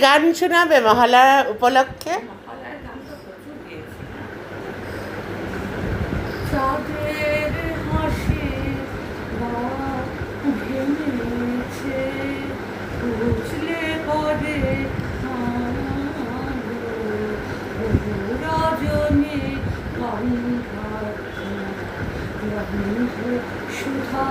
গান শোনাবে মহালয়া উপলক্ষে? মহালয়ার গান তো প্রচুর গেয়েছি। চাঁদের হাসি ভেঙেছে বুঝলে পরে রজনী গন্ধ সুধা